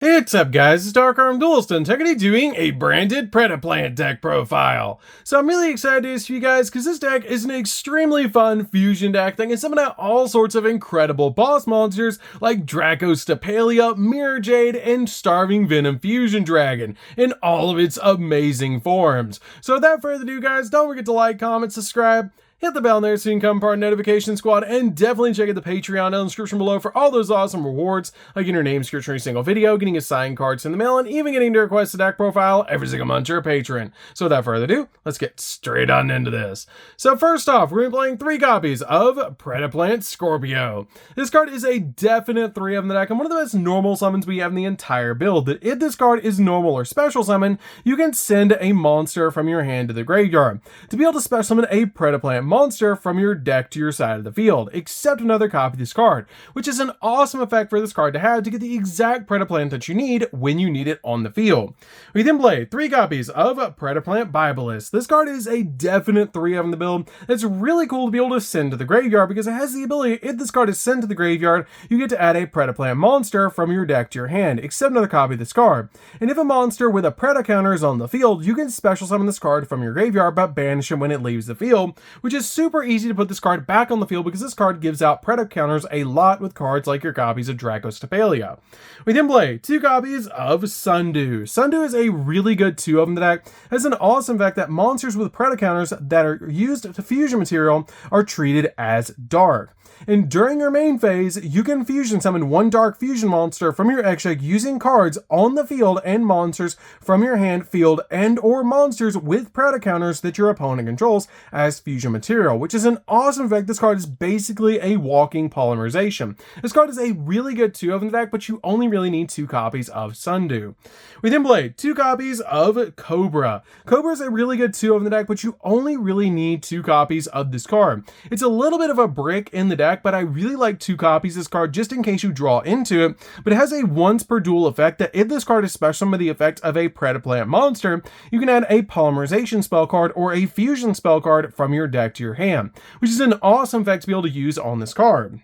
Hey, what's up guys, it's DarkArmedDuelist and today doing a branded Predaplant deck profile. So I'm really excited to show you guys because this deck is an extremely fun fusion deck that can summon out all sorts of incredible boss monsters like Dracostapelia, Mirror Jade, and Starving Venom Fusion Dragon in all of its amazing forms. So without further ado guys, don't forget to like, comment, subscribe, hit the bell in there so you can become part of the notification squad, and definitely check out the Patreon in the description below for all those awesome rewards, like getting your name searched in every single video, getting assigned cards in the mail, and even getting to request a deck profile every single month you're a patron. So without further ado, let's get straight on into this. So first off, we're going to be playing 3 copies of Predaplant Scorpio. This card is a definite 3 of the deck, and one of the best normal summons we have in the entire build. If this card is normal or special summon, you can send a monster from your hand to the graveyard. To be able to special summon a Predaplant monster from your deck to your side of the field, except another copy of this card, which is an awesome effect for this card to have to get the exact Predaplant that you need when you need it on the field. We then play 3 copies of Predaplant Bibelist. This card is a definite 3 of in the build. It's really cool to be able to send to the graveyard because it has the ability, if this card is sent to the graveyard, you get to add a Predaplant monster from your deck to your hand, except another copy of this card. And if a monster with a Preda counter is on the field, you can special summon this card from your graveyard but banish it when it leaves the field, which is super easy to put this card back on the field because this card gives out Preda counters a lot with cards like your copies of Dracostapelia. We then play 2 copies of Sundew. Sundew is a really good 2 of in the deck. It has an awesome fact that monsters with Preda counters that are used to fusion material are treated as dark. And during your main phase, you can fusion summon 1 dark fusion monster from your extra using cards on the field and monsters from your hand, field, and or monsters with Preda counters that your opponent controls as fusion material, which is an awesome effect. This card is basically a walking polymerization. This card is a really good 2 of in the deck, but you only really need 2 copies of Sundew. We then play 2 copies of Cobra. Cobra is a really good 2 of in the deck, but you only really need 2 copies of this card. It's a little bit of a brick in the deck, but I really like 2 copies of this card just in case you draw into it, but it has a once per duel effect that if this card is special with the effect of a Predaplant monster, you can add a polymerization spell card or a fusion spell card from your deck to your hand, which is an awesome effect to be able to use on this card.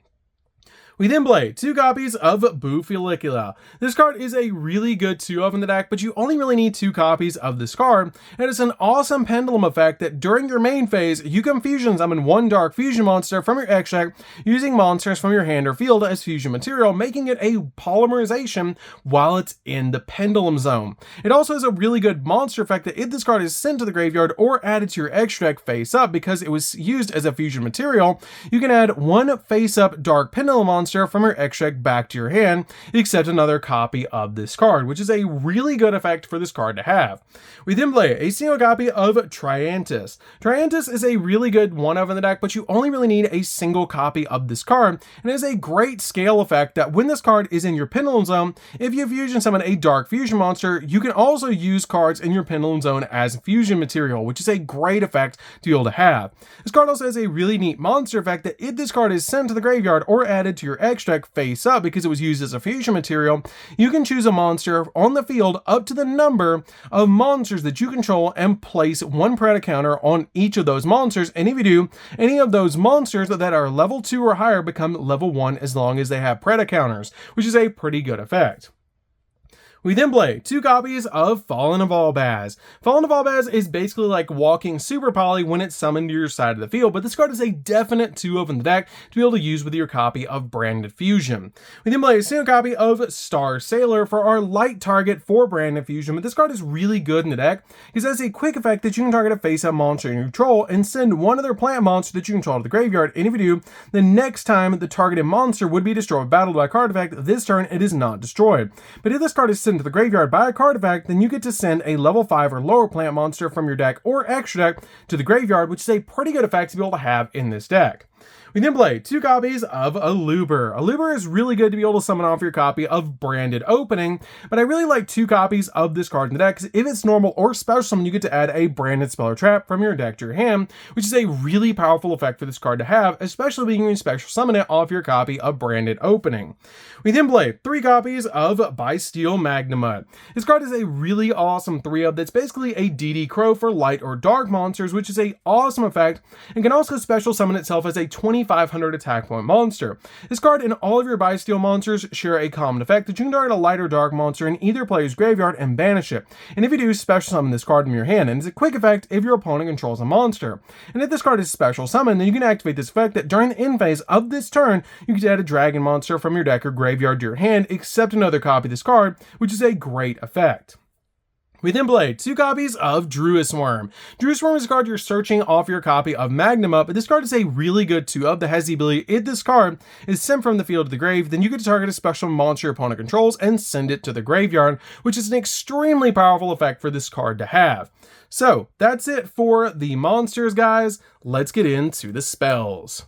We then play 2 copies of Bufilicula. This card is a really good 2 of in the deck, but you only really need 2 copies of this card, and it's an awesome pendulum effect that during your main phase, you can fusion summon 1 dark fusion monster from your extract using monsters from your hand or field as fusion material, making it a polymerization while it's in the pendulum zone. It also has a really good monster effect that if this card is sent to the graveyard or added to your extract face up because it was used as a fusion material, you can add 1 face up dark pendulum monster from your extract back to your hand, except another copy of this card, which is a really good effect for this card to have. We then play a single copy of Triantis. Triantis is a really good 1 of in the deck, but you only really need a single copy of this card, and it has a great scale effect that when this card is in your pendulum zone, if you fusion summon a dark fusion monster, you can also use cards in your pendulum zone as fusion material, which is a great effect to be able to have. This card also has a really neat monster effect that if this card is sent to the graveyard or added to your extract face up because it was used as a fusion material, you can choose a monster on the field up to the number of monsters that you control and place 1 Preda counter on each of those monsters, and if you do, any of those monsters that are level 2 or higher become level 1 as long as they have Preda counters, which is a pretty good effect. We then play 2 copies of Fallen of Albaz. Fallen of Albaz is basically like walking super poly when it's summoned to your side of the field, but this card is a definite 2 of in the deck to be able to use with your copy of Branded Fusion. We then play a single copy of Star Sailor for our light target for Branded Fusion, but this card is really good in the deck because it has a quick effect that you can target a face-up monster you control and send 1 other plant monster that you control to the graveyard, and if you do, the next time the targeted monster would be destroyed battled by a card effect, this turn it is not destroyed. But if this card is sent to the graveyard by a card effect, then you get to send a level 5 or lower plant monster from your deck or extra deck to the graveyard, which is a pretty good effect to be able to have in this deck. We then play 2 copies of Aluber. Aluber is really good to be able to summon off your copy of Branded Opening, but I really like 2 copies of this card in the deck because if it's normal or special summon, you get to add a Branded Spell or Trap from your deck to your hand, which is a really powerful effect for this card to have, especially when you can special summon it off your copy of Branded Opening. We then play 3 copies of Bysteel Magnemite. This card is a really awesome 3 of that's basically a DD Crow for light or dark monsters, which is a awesome effect and can also special summon itself as a 2500 attack point monster. This card and all of your Bysteel monsters share a common effect that you can target a light or dark monster in either player's graveyard and banish it. And if you do, special summon this card from your hand, and it's a quick effect if your opponent controls a monster. And if this card is special summoned, then you can activate this effect that during the end phase of this turn, you can add a dragon monster from your deck or graveyard to your hand, except another copy of this card, which is a great effect. We then play 2 copies of Druid Swarm. Druid Swarm is a card you're searching off your copy of Magnum, but this card is a really good 2-of that has the ability, if this card is sent from the field to the grave, then you get to target a special monster your opponent controls and send it to the graveyard, which is an extremely powerful effect for this card to have. So that's it for the monsters, guys. Let's get into the spells.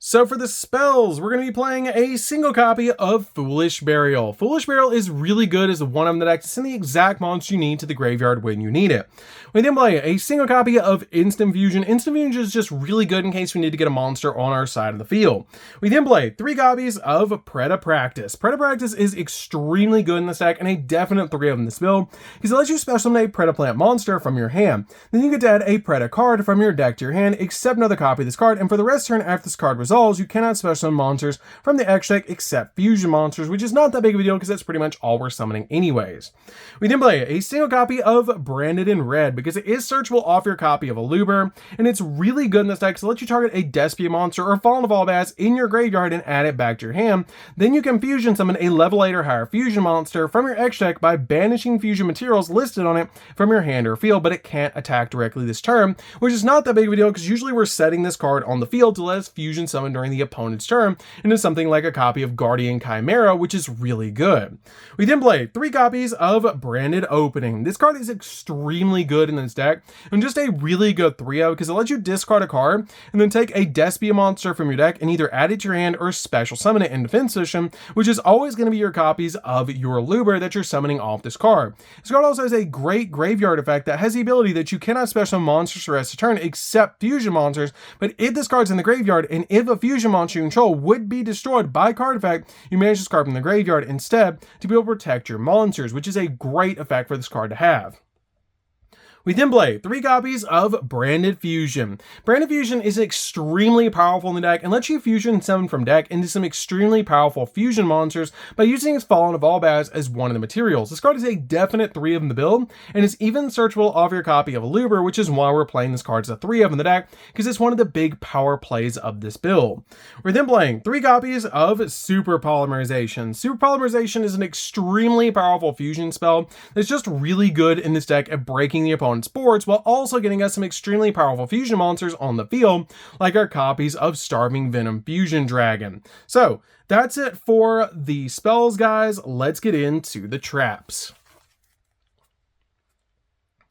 So for the spells, we're going to be playing a single copy of Foolish Burial. Foolish Burial is really good as a 1-of the deck to send the exact monster you need to the graveyard when you need it. We then play a single copy of Instant Fusion. Instant Fusion is just really good in case we need to get a monster on our side of the field. We then play 3 copies of Predaplant. Predaplant is extremely good in this deck and a definite 3 of in this build because it lets you special summon a Predaplant monster from your hand. Then you get to add a Preda card from your deck to your hand, except another copy of this card, and for the rest of the turn after this card resolves, you cannot special summon monsters from the X deck except fusion monsters, which is not that big of a deal because that's pretty much all we're summoning anyways. We then play a single copy of Branded in Red because it is searchable off your copy of Aluber, and it's really good in this deck to let you target a Despia monster or Fallen of Albaz in your graveyard and add it back to your hand. Then you can fusion summon a level 8 or higher fusion monster from your X deck by banishing fusion materials listed on it from your hand or field, but it can't attack directly this turn, which is not that big of a deal because usually we're setting this card on the field to let us fusion summon during the opponent's turn into something like a copy of Guardian Chimera, which is really good. We then play 3 copies of Branded Opening. This card is extremely good in this deck and just a really good 3-of because it lets you discard a card and then take a Despia monster from your deck and either add it to your hand or special summon it in defense position, which is always going to be your copies of your Luber that you're summoning off this card. This card also has a great graveyard effect that has the ability that you cannot special summon monsters for the rest of the turn except fusion monsters, but if this card's in the graveyard and if a fusion monster you control would be destroyed by card effect, you manage this card from the graveyard instead to be able to protect your monsters, which is a great effect for this card to have. We then play 3 copies of Branded Fusion. Branded Fusion is extremely powerful in the deck and lets you fusion summon from deck into some extremely powerful fusion monsters by using its Fallen of Albaz as one of the materials. This card is a definite 3-of in the build and is even searchable off your copy of Aluber, which is why we're playing this card as a 3-of in the deck because it's one of the big power plays of this build. We're then playing 3 copies of Super Polymerization. Super Polymerization is an extremely powerful fusion spell that's just really good in this deck at breaking the opponent's boards while also getting us some extremely powerful fusion monsters on the field, like our copies of Starving Venom Fusion Dragon. So that's it for the spells, guys. Let's get into the traps.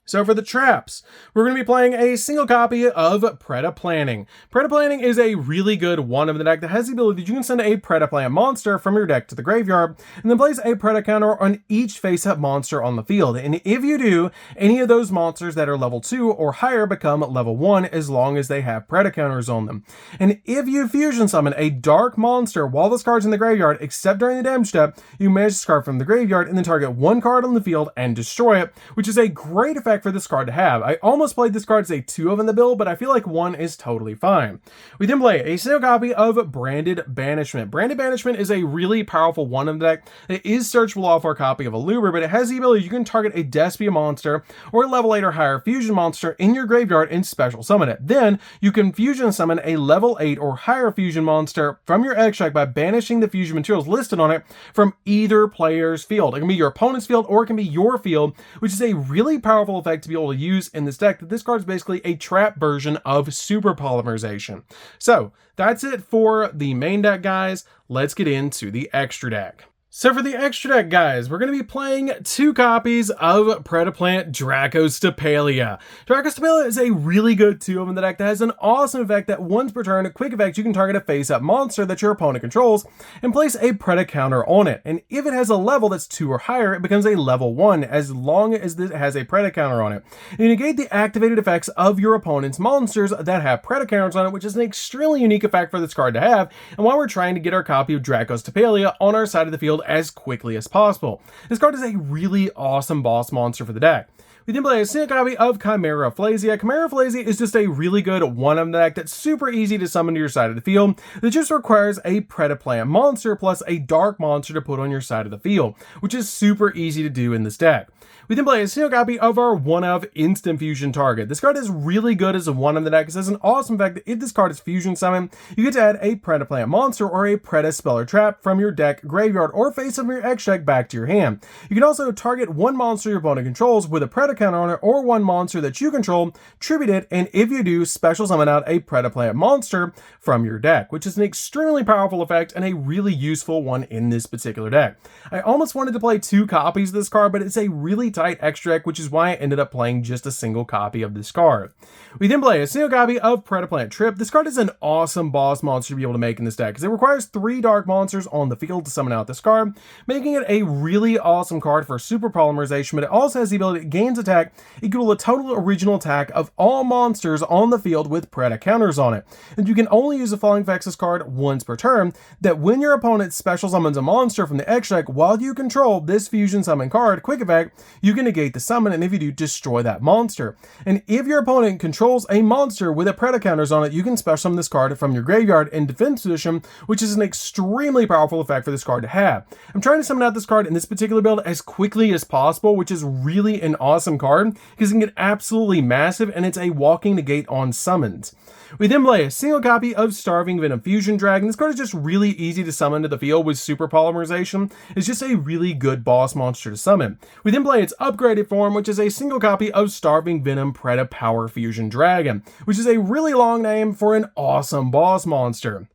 So for the traps, we're going to be playing a single copy of Predaplanting. Predaplanting is a really good 1-of the deck that has the ability that you can send a Predaplant monster from your deck to the graveyard and then place a Preda counter on each face-up monster on the field. And if you do, any of those monsters that are level 2 or higher become level 1 as long as they have Preda counters on them. And if you fusion summon a dark monster while this card's in the graveyard, except during the damage step, you manage this card from the graveyard and then target 1 card on the field and destroy it, which is a great effect for this card to have. I almost played this card as a 2-of in the build, but I feel like 1 is totally fine. We then play a single copy of Branded Banishment. Branded Banishment is a really powerful 1 of the deck that is searchable off our copy of Aluber, but it has the ability you can target a Despia monster or a level 8 or higher fusion monster in your graveyard and special summon it. Then you can fusion summon a level 8 or higher fusion monster from your X deck by banishing the fusion materials listed on it from either player's field. It can be your opponent's field or it can be your field, which is a really powerful effect to be able to use in this deck. That this card is basically a trap version of Super Polymerization. So that's it for the main deck, guys. Let's get into the extra deck. So for the extra deck, guys, we're going to be playing 2 copies of Predaplant Dracostapelia. Dracostapelia is a really good 2-of in the deck that has an awesome effect that once per turn, a quick effect, you can target a face-up monster that your opponent controls and place a Preda counter on it. And if it has a level that's 2 or higher, it becomes a level 1 as long as it has a Preda counter on it. And you negate the activated effects of your opponent's monsters that have Preda counters on it, which is an extremely unique effect for this card to have, and while we're trying to get our copy of Dracostapelia on our side of the field as quickly as possible. This card is a really awesome boss monster for the deck. We then play a single copy of Chimera Flasia. Chimera Flasia is just a really good one of the deck that's super easy to summon to your side of the field. That just requires a Predaplant monster plus a dark monster to put on your side of the field, which is super easy to do in this deck. We then play a single copy of our one of Instant Fusion Target. This card is really good as a one of the deck. It has an awesome fact that if this card is fusion summoned, you get to add a Predaplant monster or a Spell or Trap from your deck, graveyard, or face of your X deck back to your hand. You can also target one monster your opponent controls with a Preda counter on it, or one monster that you control, tribute it, and if you do, special summon out a Predaplant monster from your deck, which is an extremely powerful effect and a really useful one in this particular deck. I almost wanted to play 2 copies of this card, but it's a really tight extra deck, which is why I ended up playing just a single copy of this card. We then play a single copy of Predaplant Trip. This card is an awesome boss monster to be able to make in this deck, because it requires 3 dark monsters on the field to summon out this card, making it a really awesome card for super polymerization, but it also has the ability to gain attack equal to the total original attack of all monsters on the field with Preda counters on it. And you can only use the following effects this card once per turn, that when your opponent special summons a monster from the X deck while you control this fusion summon card, quick effect, you can negate the summon, and if you do, destroy that monster. And if your opponent controls a monster with a Preda counters on it, you can special summon this card from your graveyard in defense position, which is an extremely powerful effect for this card to have. I'm trying to summon out this card in this particular build as quickly as possible, which is really an awesome card because it can get absolutely massive and it's a walking negate on summons. We then play a single copy of Starving Venom Fusion Dragon. This card is just really easy to summon to the field with super polymerization. It's just a really good boss monster to summon. We then play its upgraded form, which is a single copy of Starving Venom Preda Power Fusion Dragon, which is a really long name for an awesome boss monster.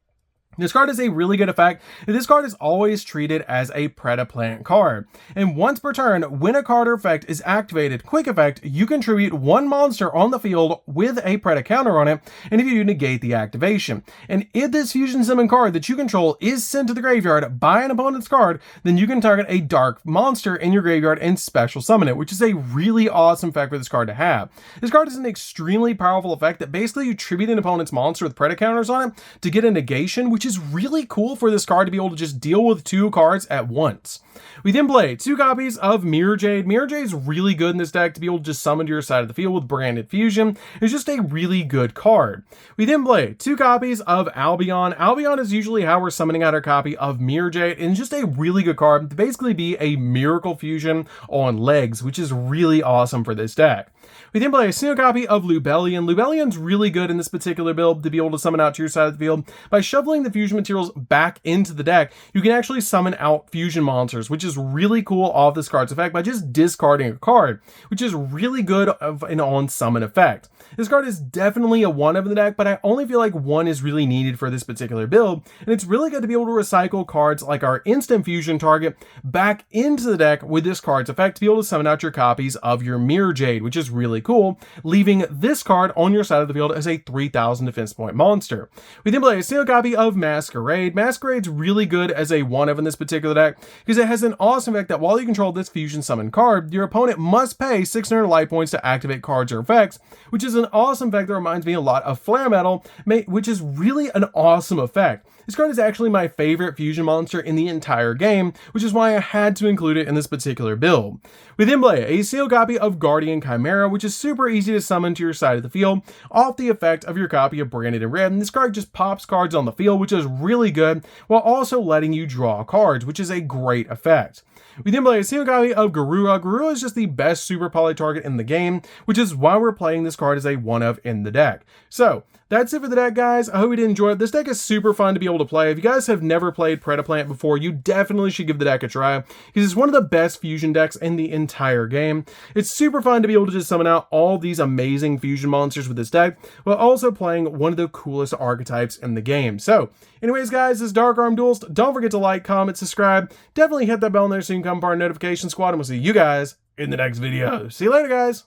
This card is a really good effect. This card is always treated as a Predaplant card. And once per turn, when a card or effect is activated, quick effect, you contribute one monster on the field with a Preda counter on it, and if you do, negate the activation. And if this fusion summon card that you control is sent to the graveyard by an opponent's card, then you can target a dark monster in your graveyard and special summon it, which is a really awesome effect for this card to have. This card is an extremely powerful effect that basically you tribute an opponent's monster with Preda counters on it to get a negation, which is really cool for this card to be able to just deal with 2 cards at once. We then play 2 copies of Mirror Jade. Mirror Jade is really good in this deck to be able to just summon to your side of the field with Branded Fusion. It's just a really good card. We then play 2 copies of Albion. Albion is usually how we're summoning out our copy of Mirror Jade, and it's just a really good card to basically be a Miracle Fusion on legs, which is really awesome for this deck. We then play a single copy of Lubellion. Lubellion's really good in this particular build to be able to summon out to your side of the field. By shoveling the fusion materials back into the deck, you can actually summon out fusion monsters, which is really cool off this card's effect by just discarding a card, which is really good of an on-summon effect. This card is definitely a one of the deck, but I only feel like one is really needed for this particular build, and it's really good to be able to recycle cards like our Instant Fusion Target back into the deck with this card's effect to be able to summon out your copies of your Mirror Jade, which is really cool, leaving this card on your side of the field as a 3,000 defense point monster. We then play a single copy of Masquerade. Masquerade's really good as a one of in this particular deck because it has an awesome effect that while you control this fusion summon card, your opponent must pay 600 life points to activate cards or effects, which is an awesome effect that reminds me a lot of Flare Metal, which is really an awesome effect. This card is actually my favorite fusion monster in the entire game, which is why I had to include it in this particular build. We then play a sealed copy of Guardian Chimera, which is super easy to summon to your side of the field off the effect of your copy of Branded in Red, and this card just pops cards on the field, which is really good, while also letting you draw cards, which is a great effect. We then play a single copy of Garura. Garura is just the best super poly target in the game, which is why we're playing this card as a one of in the deck. So that's it for the deck, guys. I hope you did enjoy it. This deck is super fun to be able to play. If you guys have never played Predaplant before, you definitely should give the deck a try because it's one of the best fusion decks in the entire game. It's super fun to be able to just summon out all these amazing fusion monsters with this deck while also playing one of the coolest archetypes in the game. So anyways, guys, this is DarkArmedDuelist. Don't forget to like, comment, subscribe. Definitely hit that bell in there so you can become part of the notification squad, and we'll see you guys in the next video. See you later, guys.